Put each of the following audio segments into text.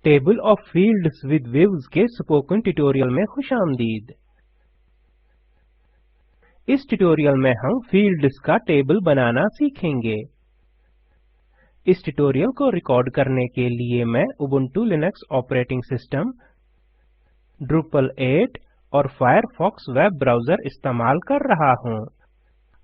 Table of fields with views के spoken tutorial में खुशामदीद। इस ट्यूटोरियल में हम फील्ड्स का टेबल बनाना सीखेंगे। इस ट्यूटोरियल को रिकॉर्ड करने के लिए मैं Ubuntu Linux operating system, Drupal 8 और फायरफॉक्स वेब ब्राउज़र इस्तेमाल कर रहा हूँ।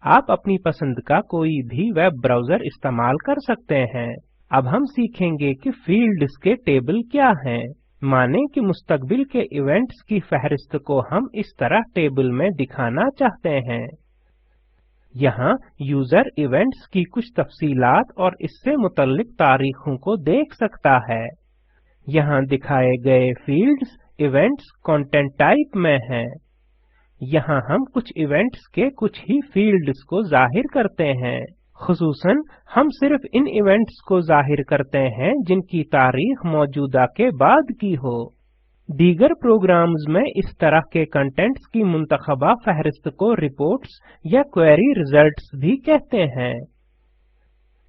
आप अपनी पसंद का कोई भी वेब ब्राउज़र इस्तेमाल कर सकते हैं। अब हम सीखेंगे कि फील्ड्स के टेबल क्या हैं। माने कि मुस्तकबिल के इवेंट्स की फहरिस्त को हम इस तरह टेबल में दिखाना चाहते हैं। यहाँ यूजर इवेंट्स की कुछ तफसीलात और इससे मुतल्लिक तारीखों को देख सकता है। यहाँ दिखाए गए फील्ड्स इवेंट्स कंटेंट टाइप में हैं। यहाँ हम कुछ इवेंट्स के कुछ ही फील्ड्स को जाहिर करते हैं। खुसूसन हम सिर्फ इन इवेंट्स को जाहिर करते हैं जिनकी तारीख मौजूदा के बाद की हो। दीगर प्रोग्राम्स में इस तरह के कंटेंट्स की मुंतखबा फहरिस्त को रिपोर्ट्स या क्वेरी रिजल्ट्स भी कहते हैं।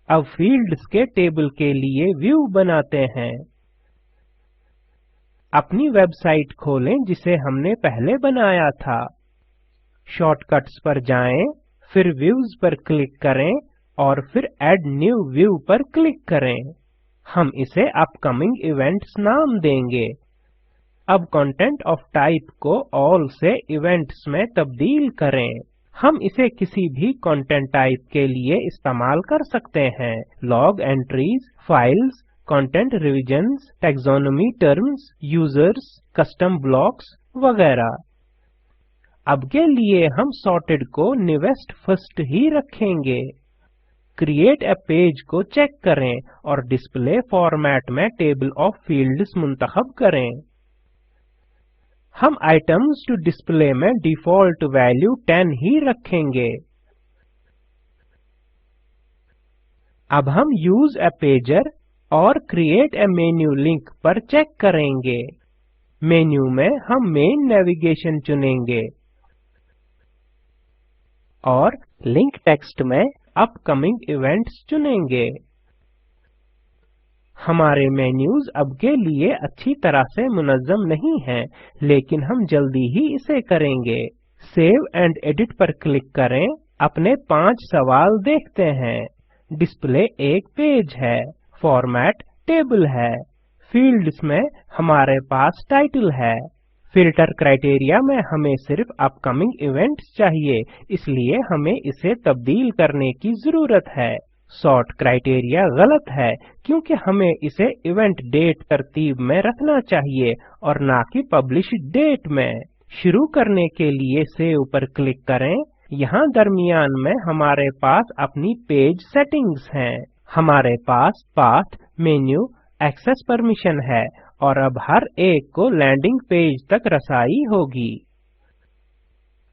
अब फील्ड्स के टेबल के लिए व्यू बनाते हैं। अपनी वेबसाइट खोलें जिसे हमने पहले बनाया था। शॉर्टकट्स पर जाएं, फिर व्यूज पर क्लिक करें और फिर ऐड न्यू व्यू पर क्लिक करें। हम इसे अपकमिंग इवेंट्स नाम देंगे। अब कंटेंट ऑफ टाइप को ऑल से इवेंट्स में तब्दील करें। हम इसे किसी भी कंटेंट टाइप के लिए इस्तेमाल कर सकते हैं। Log entries, files, content revisions, taxonomy terms, users, custom blocks वगैरह। अब के लिए हम सॉर्टेड को नीवेस्ट फर्स्ट ही रखेंगे। क्रिएट अ पेज को चेक करें और डिस्प्ले फॉर्मेट में टेबल ऑफ फील्ड्स मुंतखब करें। हम आइटम्स टू डिस्प्ले में डिफॉल्ट वैल्यू 10 ही रखेंगे। अब हम यूज अ पेजर और क्रिएट अ मेन्यू लिंक पर चेक करेंगे। मेन्यू में हम मेन नेविगेशन चुनेंगे और लिंक टेक्स्ट में अपकमिंग इवेंट्स चुनेंगे। हमारे मेन्यूज अब के लिए अच्छी तरह से मुनज़्ज़म नहीं हैं, लेकिन हम जल्दी ही इसे करेंगे। सेव एंड एडिट पर क्लिक करें। अपने 5 सवाल देखते हैं। डिस्प्ले एक पेज है, फॉर्मेट टेबल है, फील्ड्स में हमारे पास टाइटल है। फिल्टर क्राइटेरिया में हमें सिर्फ अपकमिंग इवेंट्स चाहिए, इसलिए हमें इसे तब्दील करने की जरूरत है। सॉर्ट क्राइटेरिया गलत है क्योंकि हमें इसे इवेंट डेट तरतीब में रखना चाहिए और ना कि पब्लिश डेट में। शुरू करने के लिए सेव पर क्लिक करें। यहाँ दरमियान में हमारे पास अपनी पेज सेटिंग्स हैं। हमारे पास पाथ, मेन्यू, एक्सेस परमिशन है और अब हर एक को लैंडिंग पेज तक रसाई होगी।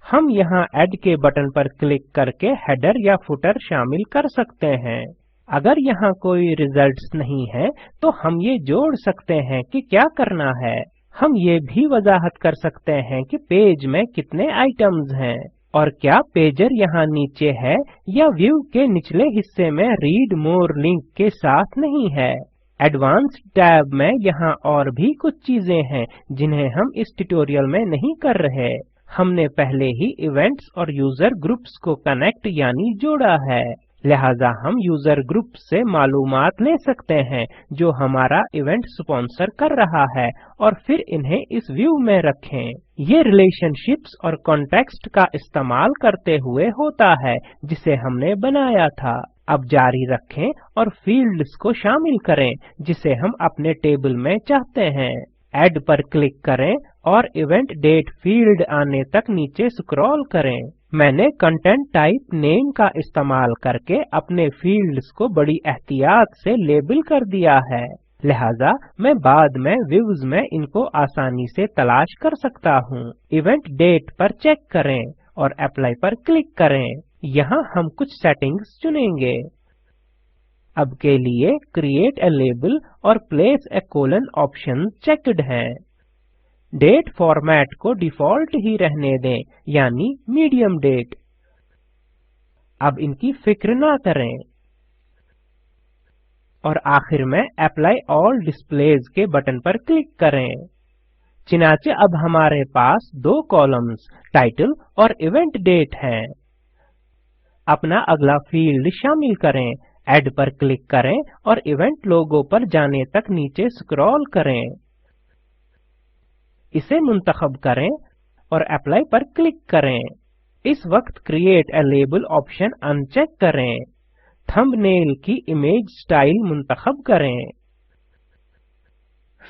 हम यहाँ ऐड के बटन पर क्लिक करके हेडर या फुटर शामिल कर सकते हैं। अगर यहाँ कोई रिजल्ट्स नहीं है तो हम ये जोड़ सकते हैं कि क्या करना है। हम ये भी वजाहत कर सकते हैं कि पेज में कितने आइटम्स हैं और क्या पेजर यहाँ नीचे है या व्यू के निचले हिस्से में रीड मोर लिंक के साथ नहीं है। एडवांस्ड टैब में यहाँ और भी कुछ चीजें हैं जिन्हें हम इस ट्यूटोरियल में नहीं कर रहे। हमने पहले ही इवेंट्स और यूजर ग्रुप्स को कनेक्ट यानी जोड़ा है, लिहाजा हम यूजर ग्रुप से मालूमात ले सकते हैं जो हमारा इवेंट स्पॉन्सर कर रहा है और फिर इन्हें इस व्यू में रखें। ये रिलेशनशिप्स और कॉन्टेक्स्ट का इस्तेमाल करते हुए होता है जिसे हमने बनाया था। अब जारी रखें और फील्ड्स को शामिल करें जिसे हम अपने टेबल में चाहते हैं। ऐड पर क्लिक करें और इवेंट डेट फील्ड आने तक नीचे स्क्रॉल करें। मैंने कंटेंट टाइप नेम का इस्तेमाल करके अपने फील्ड्स को बड़ी एहतियात से लेबल कर दिया है, लिहाजा मैं बाद में व्यूज में इनको आसानी से तलाश कर सकता हूँ। इवेंट डेट पर चेक करें और अप्लाई पर क्लिक करें। यहाँ हम कुछ सेटिंग्स चुनेंगे। अब के लिए क्रिएट अ लेबल और प्लेस अ कोलन ऑप्शन चेक्ड हैं। डेट फॉर्मेट को डिफॉल्ट ही रहने दें, यानी मीडियम डेट। अब इनकी फिक्र ना करें। और आखिर में अप्लाई ऑल डिस्प्लेज के बटन पर क्लिक करें। चुनांचे अब हमारे पास दो कॉलम्स टाइटल और इवेंट डेट हैं। अपना अगला फील्ड शामिल करें, ऐड पर क्लिक करें और इवेंट लोगो पर जाने तक नीचे स्क्रॉल करें। इसे मुंतखब करें और अप्लाई पर क्लिक करें। इस वक्त create a label option uncheck करें। थंबनेल की इमेज स्टाइल मुंतखब करें।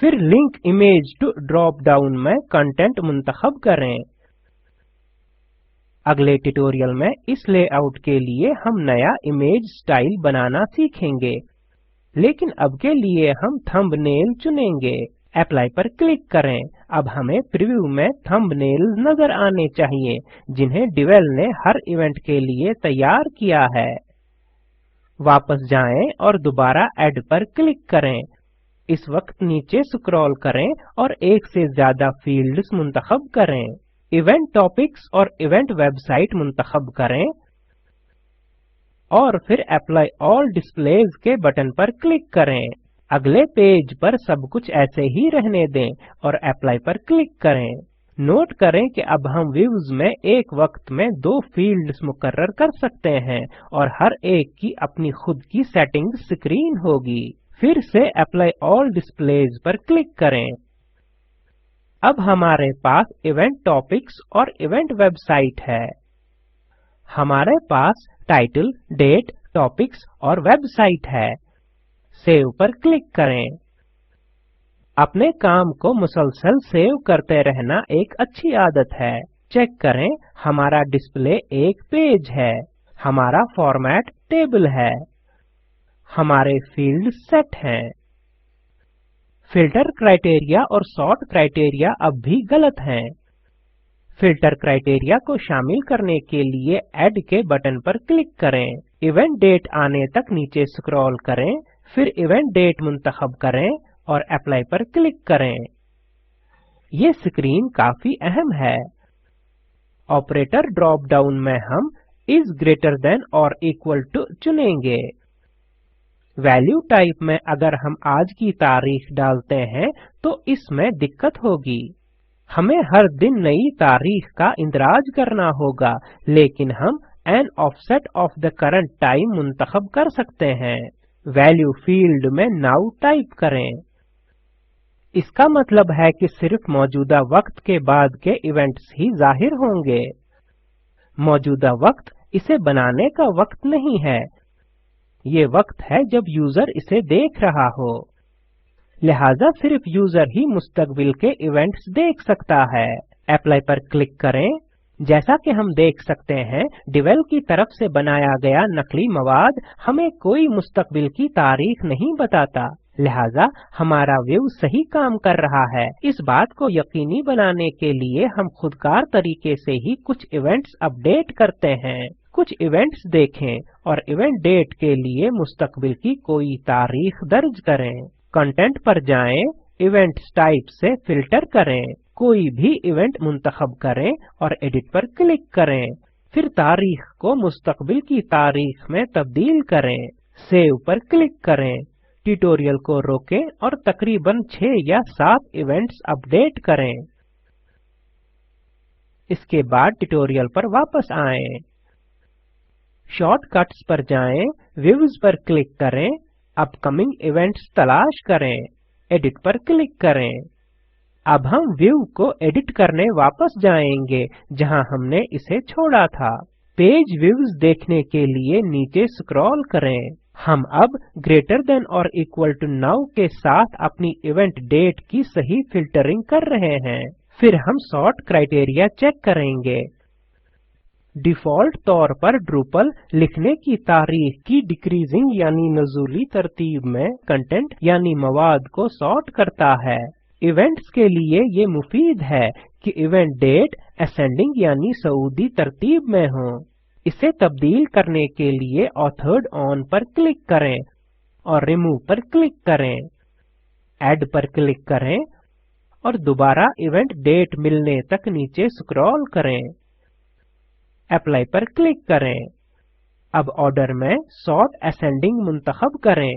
फिर link image to drop down में कंटेंट मुंतखब करें। अगले ट्यूटोरियल में इस लेआउट के लिए हम नया इमेज स्टाइल बनाना सीखेंगे, लेकिन अब के लिए हम थंबनेल चुनेंगे। अप्लाई पर क्लिक करें। अब हमें प्रीव्यू में थंबनेल नजर आने चाहिए, जिन्हें डिवेल ने हर इवेंट के लिए तैयार किया है। वापस जाएं और दोबारा ऐड पर क्लिक करें। इस वक्त नीचे स्क्रॉल करें और एक से ज्यादा फील्ड्स मुंतखब करें। इवेंट टॉपिक्स और इवेंट वेबसाइट मुंतखब करें और फिर अप्लाई ऑल डिस्प्लेज के बटन पर क्लिक करें। अगले पेज पर सब कुछ ऐसे ही रहने दें और अप्लाई पर क्लिक करें। नोट करें कि अब हम व्यूज में एक वक्त में दो फील्ड्स मुकर्रर कर सकते हैं और हर एक की अपनी खुद की सेटिंग स्क्रीन होगी। फिर से अप्लाई ऑल डिस्प्लेज पर क्लिक करें। अब हमारे पास इवेंट टॉपिक्स और इवेंट वेबसाइट है। हमारे पास टाइटल, डेट, टॉपिक्स और वेबसाइट है। सेव पर क्लिक करें। अपने काम को मुसलसल सेव करते रहना एक अच्छी आदत है। चेक करें, हमारा डिस्प्ले एक पेज है। हमारा फॉर्मेट टेबल है। हमारे फील्ड सेट हैं। फिल्टर क्राइटेरिया और सॉर्ट क्राइटेरिया अब भी गलत हैं। फिल्टर क्राइटेरिया को शामिल करने के लिए ऐड के बटन पर क्लिक करें। इवेंट डेट आने तक नीचे स्क्रॉल करें, फिर इवेंट डेट मुंतखब करें और अप्लाई पर क्लिक करें। ये स्क्रीन काफी अहम है। ऑपरेटर ड्रॉप डाउन में हम इज ग्रेटर देन और इक्वल टू चुनेंगे। वैल्यू टाइप में अगर हम आज की तारीख डालते हैं तो इसमें दिक्कत होगी। हमें हर दिन नई तारीख का इंदराज करना होगा, लेकिन हम an offset of the current time मुंतखब कर सकते हैं। वैल्यू फील्ड में नाउ टाइप करें। इसका मतलब है कि सिर्फ मौजूदा वक्त के बाद के इवेंट्स ही जाहिर होंगे। मौजूदा वक्त इसे बनाने का वक्त नहीं है, ये वक्त है जब यूजर इसे देख रहा हो। लिहाजा सिर्फ यूजर ही मुस्तकबिल के इवेंट्स देख सकता है। अप्लाई पर क्लिक करें। जैसा कि हम देख सकते हैं, डिवेल की तरफ से बनाया गया नकली मवाद हमें कोई मुस्तकबिल की तारीख नहीं बताता। लिहाजा हमारा व्यू सही काम कर रहा है। इस बात को यकीनी बनाने के लिए हम खुदकार तरीके से ही कुछ इवेंट्स अपडेट करते हैं। कुछ इवेंट्स देखें और इवेंट डेट के लिए मुस्तकबिल की कोई तारीख दर्ज करें। कंटेंट पर जाएं, इवेंट टाइप से फिल्टर करें, कोई भी इवेंट मुंतखब करें और एडिट पर क्लिक करें। फिर तारीख को मुस्तकबिल की तारीख में तब्दील करें। सेव पर क्लिक करें। ट्यूटोरियल को रोकें और तकरीबन 6 या 7 इवेंट्स अपडेट करें। इसके बाद ट्यूटोरियल पर वापस आएं। शॉर्टकट्स पर जाएं, व्यूज पर क्लिक करें, अपकमिंग इवेंट्स तलाश करें, एडिट पर क्लिक करें। अब हम व्यू को एडिट करने वापस जाएंगे जहां हमने इसे छोड़ा था। पेज व्यूज देखने के लिए नीचे स्क्रॉल करें। हम अब ग्रेटर देन और इक्वल टू नाउ के साथ अपनी इवेंट डेट की सही फिल्टरिंग कर रहे हैं। फिर हम सॉर्ट क्राइटेरिया चेक करेंगे। डिफॉल्ट तौर पर ड्रूपल लिखने की तारीख की डिक्रीजिंग यानी नज़ूली तरतीब में कंटेंट यानी मवाद को सॉर्ट करता है। इवेंट्स के लिए ये मुफीद है कि इवेंट डेट असेंडिंग यानी सऊदी तरतीब में हो। इसे तब्दील करने के लिए ऑथर्ड ऑन पर क्लिक करें और रिमूव पर क्लिक करें। ऐड पर क्लिक करें और दोबारा इवेंट डेट मिलने तक नीचे स्क्रॉल करें। अप्लाई पर क्लिक करें। अब ऑर्डर में सॉर्ट असेंडिंग मुंतखब करें।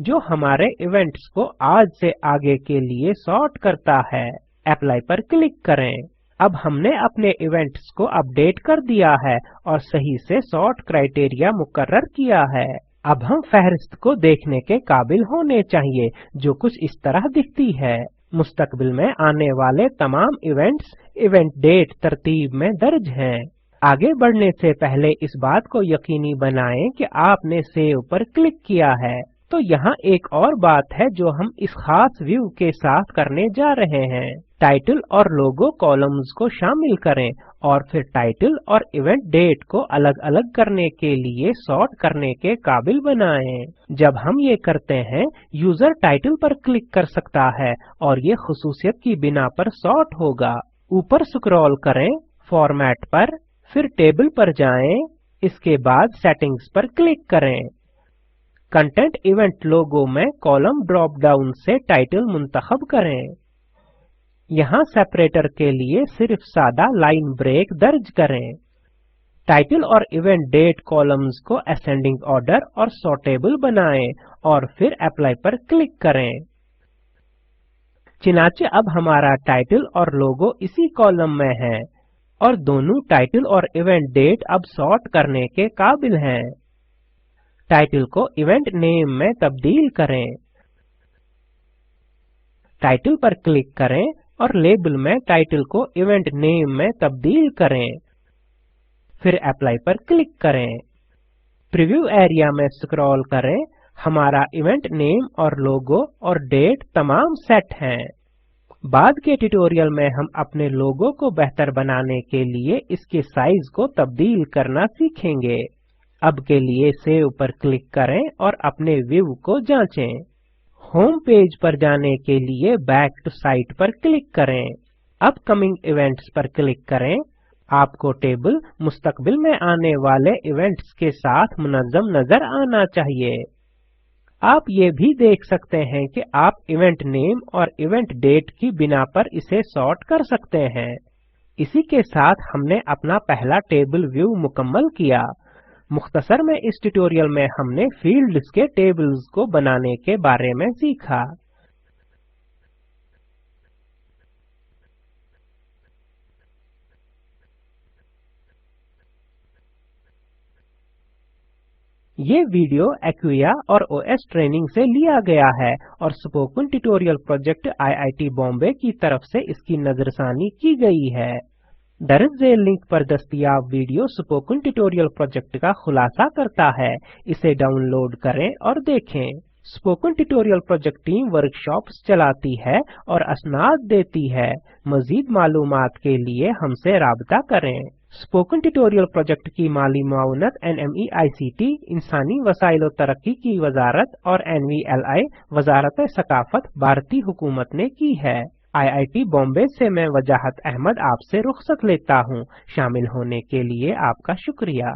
जो हमारे इवेंट्स को आज से आगे के लिए सॉर्ट करता है। अप्लाई पर क्लिक करें। अब हमने अपने इवेंट्स को अपडेट कर दिया है और सही से सॉर्ट क्राइटेरिया मुकर्रर किया है। अब हम फहरिस्त को देखने के काबिल होने चाहिए, जो कुछ इस तरह दिखती है। मुस्तकबिल में आने वाले तमाम इवेंट्स इवेंट डेट तरतीब में दर्ज हैं। आगे बढ़ने से पहले इस बात को यकीनी बनाएं कि आपने सेव पर क्लिक किया है। तो यहाँ एक और बात है जो हम इस खास व्यू के साथ करने जा रहे हैं। टाइटल और लोगो कॉलम्स को शामिल करें और फिर टाइटल और इवेंट डेट को अलग-अलग करने के लिए सॉर्ट करने के काबिल बनाएं। जब हम ये करते हैं, यूजर टाइटल पर क्लिक कर सकता है और ये खुसूसियत की बिना पर सॉर्ट होगा। ऊपर स्क्रॉल करें, फॉर्मेट पर, फिर टेबल पर जाएं, इसके बाद सेटिंग्स पर क्लिक करें। कंटेंट इवेंट लोगो में कॉलम ड्रॉप डाउन से टाइटल मुंतखब करें। यहाँ सेपरेटर के लिए सिर्फ सादा लाइन ब्रेक दर्ज करें। टाइटल और इवेंट डेट कॉलम्स को असेंडिंग ऑर्डर और सॉर्टेबल बनाएं और फिर अप्लाई पर क्लिक करें। चिनाचे अब हमारा टाइटल और लोगो इसी कॉलम में है और दोनों टाइटल और इवेंट डेट अब सॉर्ट करने के काबिल हैं। टाइटल को इवेंट नेम में तब्दील करें। टाइटल पर क्लिक करें और लेबल में टाइटल को इवेंट नेम में तब्दील करें। फिर अप्लाई पर क्लिक करें। प्रीव्यू एरिया में स्क्रॉल करें। हमारा इवेंट नेम और लोगो और डेट तमाम सेट हैं। बाद के ट्यूटोरियल में हम अपने लोगो को बेहतर बनाने के लिए इसके साइज को तब्दील करना सीखेंगे। अब के लिए सेव पर क्लिक करें और अपने व्यू को जांचें। होम पेज पर जाने के लिए बैक टू साइट पर क्लिक करें। अपकमिंग इवेंट्स पर क्लिक करें। आपको टेबल मुस्तकबिल में आने वाले इवेंट्स के साथ मुनज़्ज़म नजर आना चाहिए। आप ये भी देख सकते हैं कि आप इवेंट नेम और इवेंट डेट की बिना पर इसे सॉर्ट कर सकते हैं। इसी के साथ हमने अपना पहला टेबल व्यू मुकम्मल किया। मुख्तसर में इस ट्यूटोरियल में हमने फील्ड्स के टेबल्स को बनाने के बारे में सीखा। ये वीडियो एक्विया और ओएस ट्रेनिंग से लिया गया है और spoken tutorial project IIT Bombay की तरफ से इसकी नजरसानी की गई है। दर्ज झेल लिंक पर दस्तयाब वीडियो स्पोकन ट्यूटोरियल प्रोजेक्ट का खुलासा करता है। इसे डाउनलोड करें और देखें। Spoken tutorial project team workshops चलाती है और असनाद देती है। मजीद मालूमात के लिए हमसे राबता करें। स्पोकन ट्यूटोरियल प्रोजेक्ट की माली मुआवनत NMEICT इंसानी वसाइल और तरक्की की वजारत और NVLI वजारत सकाफत भारतीय हुकूमत ने की है। IIT बॉम्बे से मैं वजाहत अहमद आपसे रुखसत लेता हूँ। शामिल होने के लिए आपका शुक्रिया।